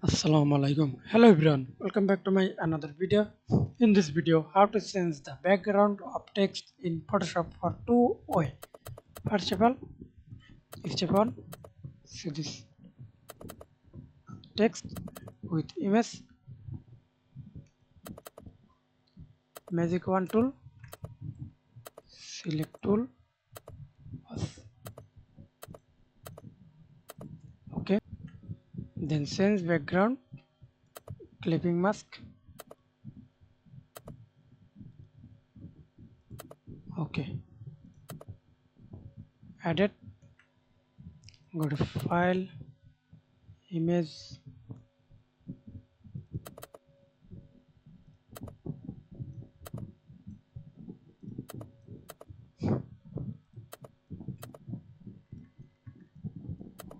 Assalamu alaikum. Hello everyone. Welcome back to my another video. In this video, how to change the background of text in Photoshop for two way. First of all, step one, see this text with image, magic wand tool, select tool, okay. Then change background, clipping mask, okay. Edit, go to file, image,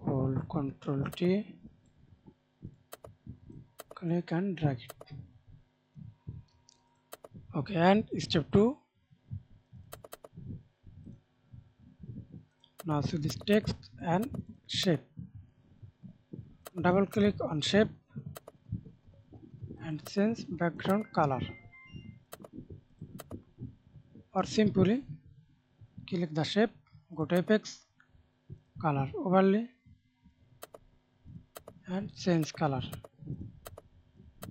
hold Control T, click and drag it. Okay, and step 2, now see this text and shape. Double click on shape and change background color, or simply click the shape, go to effects, color overlay and change color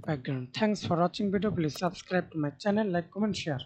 background. Thanks for watching video. Please subscribe to my channel, like, comment, share.